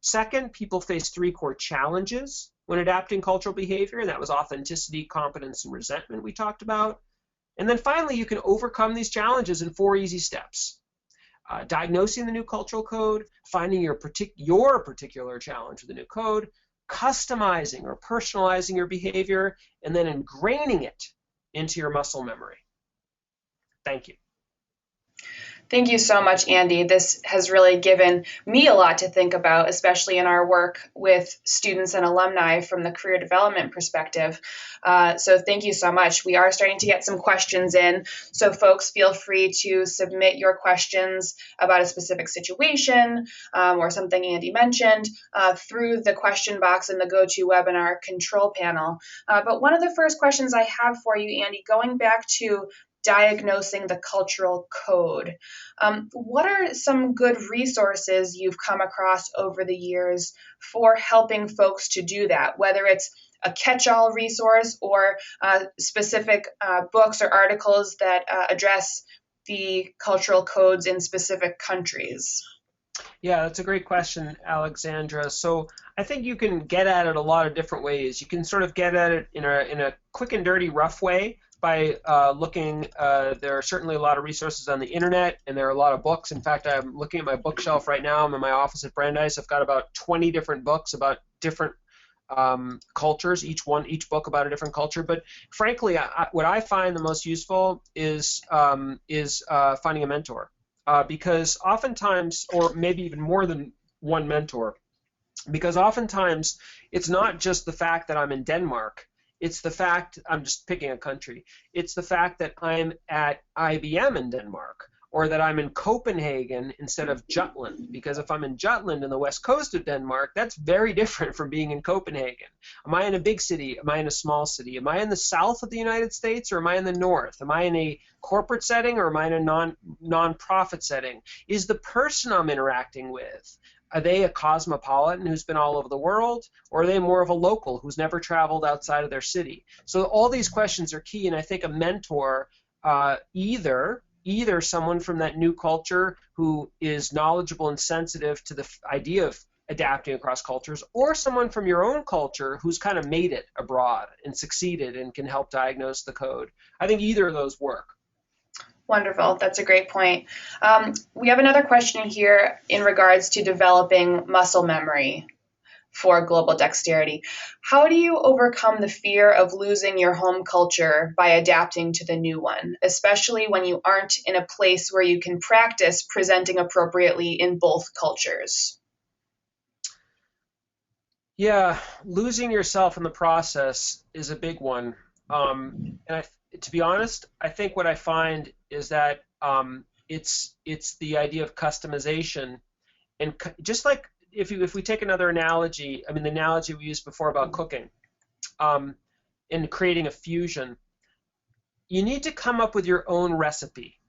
Second, people face three core challenges when adapting cultural behavior, and that was authenticity, competence, and resentment we talked about. And then finally, you can overcome these challenges in 4 easy steps. Diagnosing the new cultural code, finding your particular challenge with the new code, customizing or personalizing your behavior, and then ingraining it into your muscle memory. Thank you. Thank you so much, Andy. This has really given me a lot to think about, especially in our work with students and alumni from the career development perspective. So thank you so much. We are starting to get some questions in, so folks feel free to submit your questions about a specific situation or something Andy mentioned through the question box in the GoToWebinar control panel. But one of the first questions I have for you, Andy, going back to diagnosing the cultural code. What are some good resources you've come across over the years for helping folks to do that, whether it's a catch-all resource or specific books or articles that address the cultural codes in specific countries? Yeah, that's a great question, Alexandra. So I think you can get at it a lot of different ways. You can sort of get at it in a quick and dirty, rough way by looking. There are certainly a lot of resources on the internet, and there are a lot of books. In fact, I'm looking at my bookshelf right now. I'm in my office at Brandeis. I've got about 20 different books about different cultures, each book about a different culture. But frankly, what I find the most useful is finding a mentor. Because oftentimes, or maybe even more than one mentor, because oftentimes it's not just the fact that I'm in Denmark, it's the fact, I'm just picking a country, it's the fact that I'm at IBM in Denmark, or that I'm in Copenhagen instead of Jutland, because if I'm in Jutland in the west coast of Denmark, that's very different from being in Copenhagen. Am I in a big city? Am I in a small city? Am I in the south of the United States, or am I in the north? Am I in a corporate setting, or am I in a non-profit setting? Is the person I'm interacting with, are they a cosmopolitan who's been all over the world, or are they more of a local who's never traveled outside of their city? So all these questions are key, and I think a mentor, either someone from that new culture who is knowledgeable and sensitive to the idea of adapting across cultures, or someone from your own culture who's kind of made it abroad and succeeded and can help diagnose the code. I think either of those work. Wonderful. That's a great point. We have another question here in regards to developing muscle memory for global dexterity. How do you overcome the fear of losing your home culture by adapting to the new one, especially when you aren't in a place where you can practice presenting appropriately in both cultures? Yeah, losing yourself in the process is a big one. To be honest, I think what I find is that it's the idea of customization, and just like if we take another analogy, I mean the analogy we used before about cooking, and creating a fusion, you need to come up with your own recipe,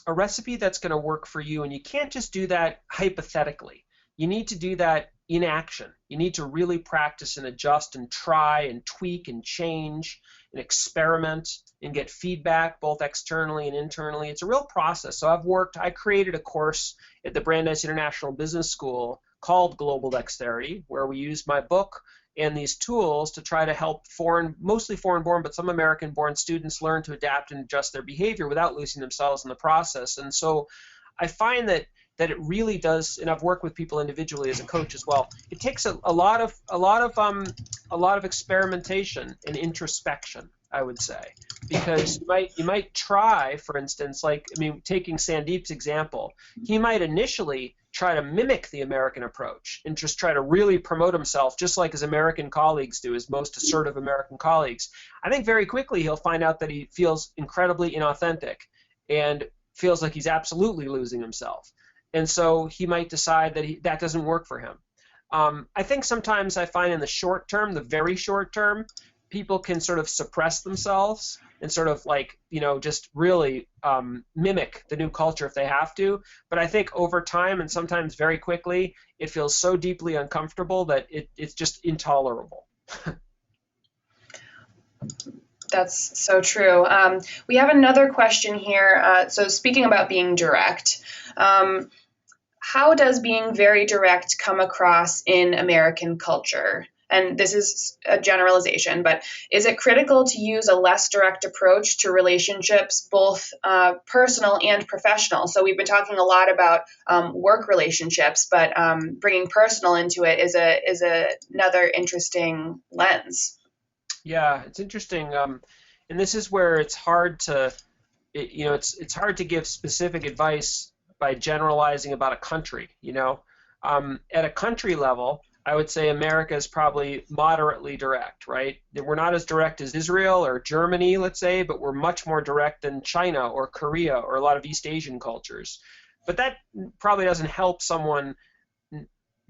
a recipe that's going to work for you, and you can't just do that hypothetically. You need to do that in action. You need to really practice and adjust and try and tweak and change and experiment and get feedback both externally and internally. It's a real process. So I created a course at the Brandeis International Business School called Global Dexterity, where we used my book and these tools to try to help mostly foreign-born, but some American-born students learn to adapt and adjust their behavior without losing themselves in the process. And so I find that it really does, and I've worked with people individually as a coach as well. It takes a lot of experimentation and introspection, I would say, because you might try, for instance, taking Sandeep's example, he might initially try to mimic the American approach and just try to really promote himself, just like his American colleagues do, his most assertive American colleagues. I think very quickly he'll find out that he feels incredibly inauthentic and feels like he's absolutely losing himself. And so he might decide that that doesn't work for him. I think sometimes I find in the short term, the very short term, people can sort of suppress themselves and sort of just really mimic the new culture if they have to. But I think over time and sometimes very quickly, it feels so deeply uncomfortable that it's just intolerable. That's so true. We have another question here. So speaking about being direct, how does being very direct come across in American culture? And this is a generalization, but is it critical to use a less direct approach to relationships, both personal and professional? So we've been talking a lot about work relationships, but bringing personal into it is another interesting lens. Yeah, it's interesting, and this is where it's hard to, it's hard to give specific advice by generalizing about a country. At a country level, I would say America is probably moderately direct, right? We're not as direct as Israel or Germany, let's say, but we're much more direct than China or Korea or a lot of East Asian cultures. But that probably doesn't help someone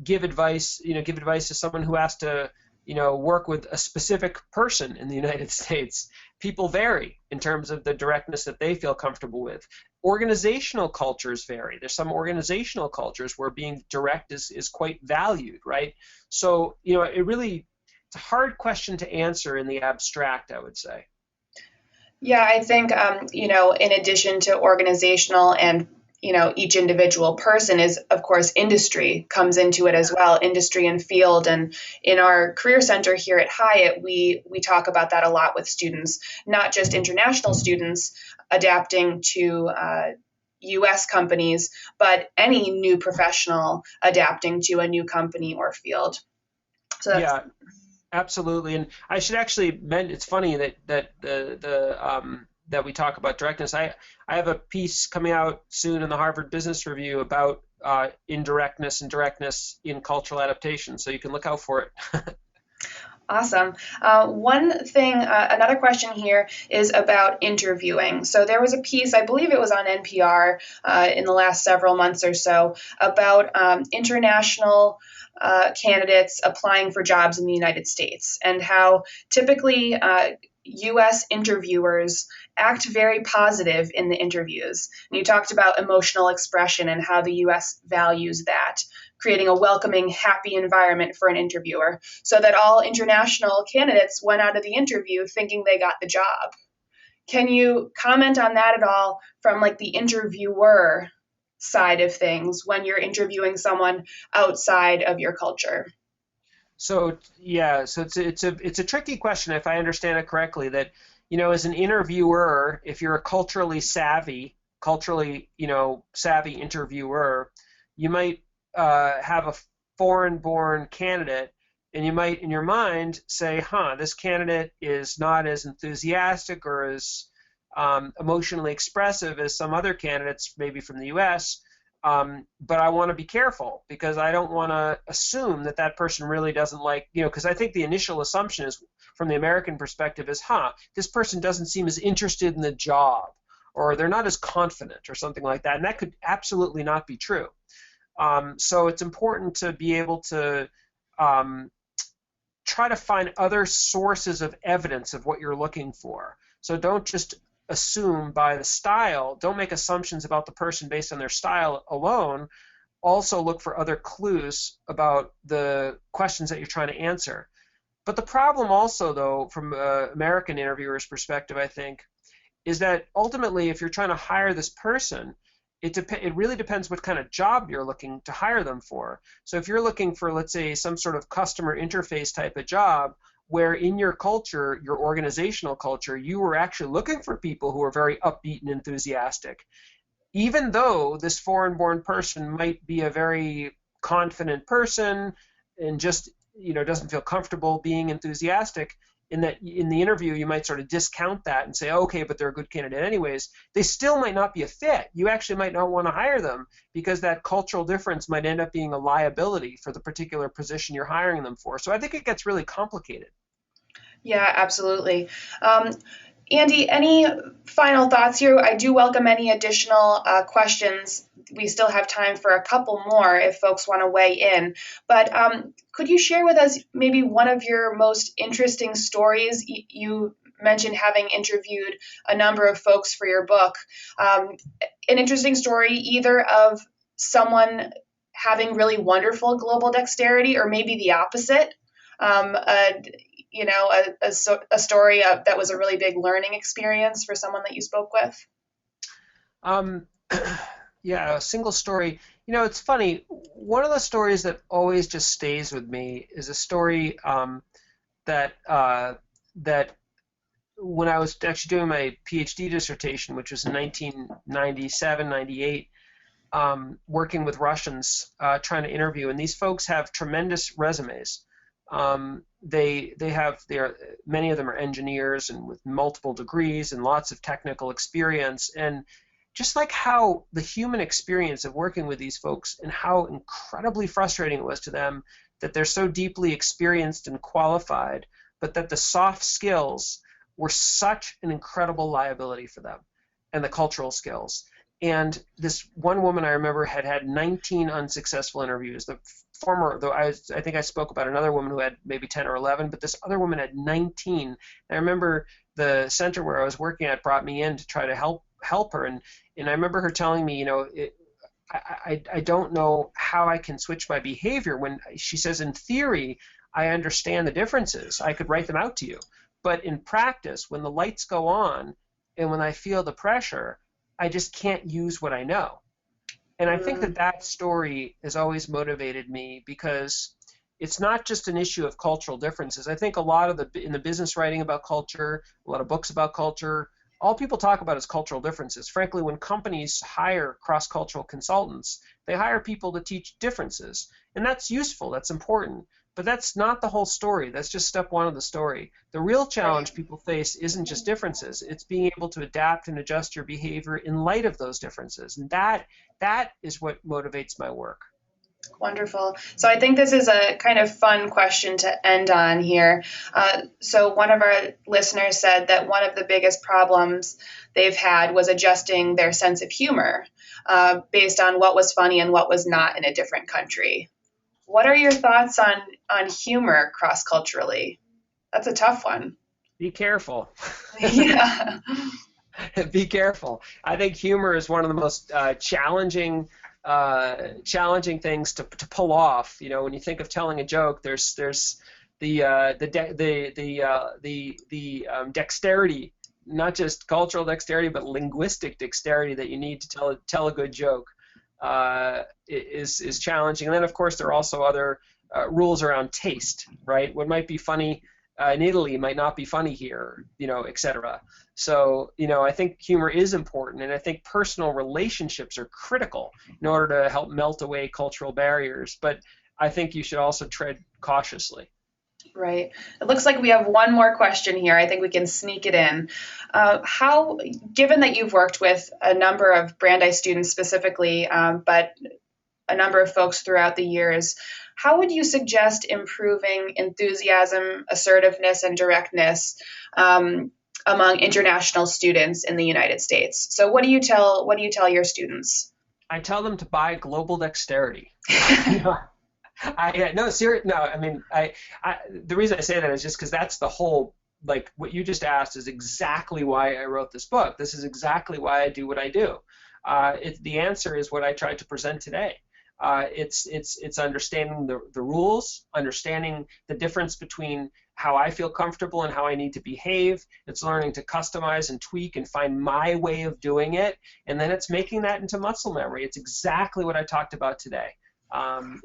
give advice to someone who has to work with a specific person in the United States. People vary in terms of the directness that they feel comfortable with. Organizational cultures vary. There's some organizational cultures where being direct is quite valued, right? So, it really, it's a hard question to answer in the abstract, I would say. Yeah, I think, in addition to organizational and, each individual person is, of course, industry comes into it as well, industry and field. And in our Career Center here at Hiatt, we talk about that a lot with students, not just international students adapting to US companies, but any new professional adapting to a new company or field. So that's Yeah, absolutely. And I should actually mention, it's funny that we talk about directness. I have a piece coming out soon in the Harvard Business Review about indirectness and directness in cultural adaptation. So you can look out for it. awesome. Another question here is about interviewing. So there was a piece, I believe it was on NPR in the last several months or so, about international candidates applying for jobs in the United States and how typically US interviewers act very positive in the interviews. And you talked about emotional expression and how the US values that, creating a welcoming, happy environment for an interviewer so that all international candidates went out of the interview thinking they got the job. Can you comment on that at all from like the interviewer side of things when you're interviewing someone outside of your culture? So yeah, so it's a tricky question if I understand it correctly. That as an interviewer, if you're a culturally savvy interviewer, you might have a foreign-born candidate, and you might in your mind say, this candidate is not as enthusiastic or as emotionally expressive as some other candidates, maybe from the U.S. But I want to be careful because I don't want to assume that person really doesn't like, because I think the initial assumption is from the American perspective is, this person doesn't seem as interested in the job, or they're not as confident or something like that. And that could absolutely not be true. So it's important to be able to try to find other sources of evidence of what you're looking for. So don't just assume by the style, don't make assumptions about the person based on their style alone. Also look for other clues about the questions that you're trying to answer. But the problem also, though, from an American interviewer's perspective, I think, is that ultimately if you're trying to hire this person, it really depends what kind of job you're looking to hire them for. So if you're looking for, let's say, some sort of customer interface type of job, where in your culture, your organizational culture, you were actually looking for people who are very upbeat and enthusiastic. Even though this foreign-born person might be a very confident person and just doesn't feel comfortable being enthusiastic, in the interview you might sort of discount that and say, okay, but they're a good candidate anyways. They still might not be a fit. You actually might not want to hire them because that cultural difference might end up being a liability for the particular position you're hiring them for. So I think it gets really complicated. Yeah, absolutely. Andy, any final thoughts here? I do welcome any additional questions. We still have time for a couple more if folks want to weigh in. But could you share with us maybe one of your most interesting stories? You mentioned having interviewed a number of folks for your book. An interesting story either of someone having really wonderful global dexterity or maybe the opposite. A story that was a really big learning experience for someone that you spoke with? Um, yeah, a single story. It's funny. One of the stories that always just stays with me is a story that when I was actually doing my PhD dissertation, which was in 1997, 98, working with Russians trying to interview, and these folks have tremendous resumes. Many of them are engineers and with multiple degrees and lots of technical experience, and just like how the human experience of working with these folks and how incredibly frustrating it was to them that they're so deeply experienced and qualified, but that the soft skills were such an incredible liability for them, and the cultural skills. And this one woman I remember had 19 unsuccessful interviews. I think I spoke about another woman who had maybe 10 or 11, but this other woman had 19. And I remember the center where I was working at brought me in to try to help her, and I remember her telling me, I don't know how I can switch my behavior when she says, in theory, I understand the differences. I could write them out to you. But in practice, when the lights go on and when I feel the pressure, I just can't use what I know. And I think that that story has always motivated me because it's not just an issue of cultural differences. I think a lot of in the business writing about culture, a lot of books about culture, all people talk about is cultural differences. Frankly, when companies hire cross-cultural consultants, they hire people to teach differences. And that's useful, that's important. But that's not the whole story. That's just step one of the story. The real challenge people face isn't just differences. It's being able to adapt and adjust your behavior in light of those differences. And that is what motivates my work. Wonderful. So I think this is a kind of fun question to end on here. So one of our listeners said that one of the biggest problems they've had was adjusting their sense of humor based on what was funny and what was not in a different country. What are your thoughts on humor cross-culturally? That's a tough one. Be careful. Yeah. Be careful. I think humor is one of the most challenging things to pull off. You know, when you think of telling a joke, there's the dexterity, not just cultural dexterity, but linguistic dexterity that you need to tell a good joke. Is challenging. And then, of course, there are also other rules around taste, right? What might be funny in Italy might not be funny here, you know, et cetera. So, you know, I think humor is important, and I think personal relationships are critical in order to help melt away cultural barriers. But I think you should also tread cautiously. Right. It looks like we have one more question here. I think we can sneak it in. Given that you've worked with a number of Brandeis students specifically, but a number of folks throughout the years, how would you suggest improving enthusiasm, assertiveness, and directness among international students in the United States? So what do you tell your students? I tell them to buy Global Dexterity. The reason I say that is just because that's the whole, like what you just asked is exactly why I wrote this book. This is exactly why I do what I do. The answer is what I tried to present today. It's understanding the rules, understanding the difference between how I feel comfortable and how I need to behave. It's learning to customize and tweak and find my way of doing it. And then it's making that into muscle memory. It's exactly what I talked about today.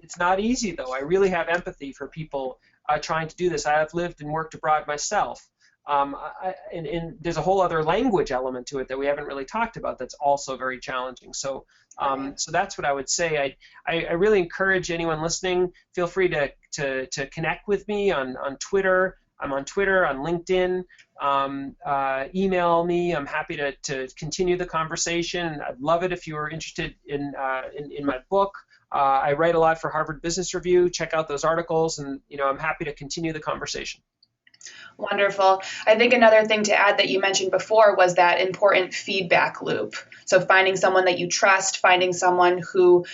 It's not easy, though. I really have empathy for people trying to do this. I have lived and worked abroad myself. And there's a whole other language element to it that we haven't really talked about that's also very challenging. So that's what I would say. I really encourage anyone listening, feel free to connect with me on Twitter. I'm on Twitter, on LinkedIn. Email me. I'm happy to continue the conversation. I'd love it if you were interested in my book. I write a lot for Harvard Business Review. Check out those articles, and I'm happy to continue the conversation. Wonderful. I think another thing to add that you mentioned before was that important feedback loop. So finding someone that you trust, finding someone who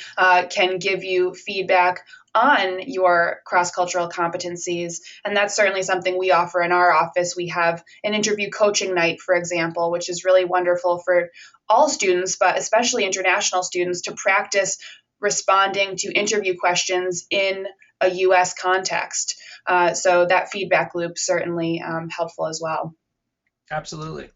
can give you feedback on your cross-cultural competencies. And that's certainly something we offer in our office. We have an interview coaching night, for example, which is really wonderful for all students, but especially international students, to practice responding to interview questions in a U.S. context. So that feedback loop certainly helpful as well. Absolutely.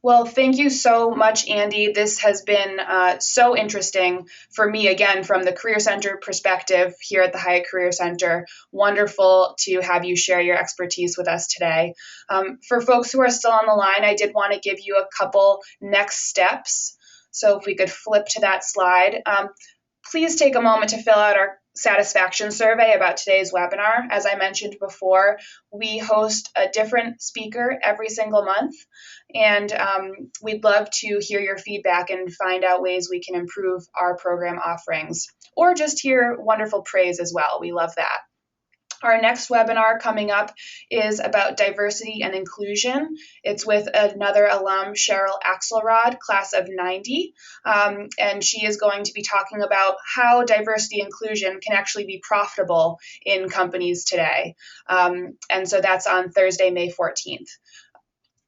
Well, thank you so much, Andy. This has been so interesting for me, again, from the Career Center perspective here at the Hiatt Career Center. Wonderful to have you share your expertise with us today. For folks who are still on the line, I did want to give you a couple next steps. So if we could flip to that slide. Please take a moment to fill out our satisfaction survey about today's webinar. As I mentioned before, we host a different speaker every single month, and we'd love to hear your feedback and find out ways we can improve our program offerings, or just hear wonderful praise as well. We love that. Our next webinar coming up is about diversity and inclusion. It's with another alum, Cheryl Axelrod, class of 90, and she is going to be talking about how diversity inclusion can actually be profitable in companies today. And so that's on Thursday, May 14th.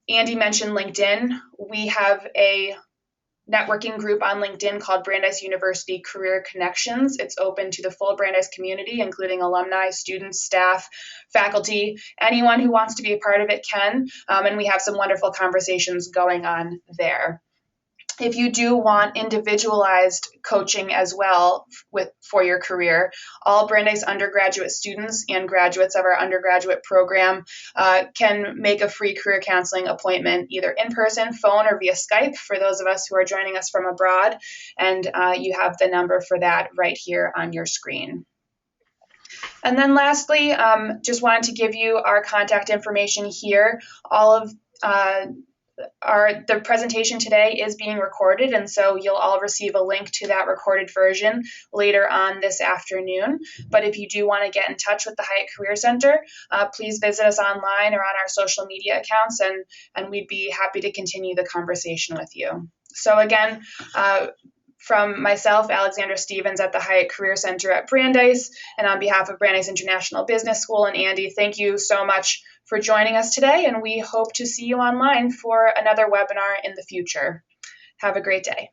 Andy mentioned LinkedIn. We have a networking group on LinkedIn called Brandeis University Career Connections. It's open to the full Brandeis community, including alumni, students, staff, faculty. Anyone who wants to be a part of it can, and we have some wonderful conversations going on there. If you do want individualized coaching as well for your career, all Brandeis undergraduate students and graduates of our undergraduate program can make a free career counseling appointment either in person, phone, or via Skype for those of us who are joining us from abroad. And you have the number for that right here on your screen. And then lastly, just wanted to give you our contact information here. All of the presentation today is being recorded, and so you'll all receive a link to that recorded version later on this afternoon. But if you do want to get in touch with the Hiatt Career Center, please visit us online or on our social media accounts, and we'd be happy to continue the conversation with you. So again, from myself, Alexandra Stevens at the Hiatt Career Center at Brandeis, and on behalf of Brandeis International Business School and Andy, thank you so much for joining us today, and we hope to see you online for another webinar in the future. Have a great day.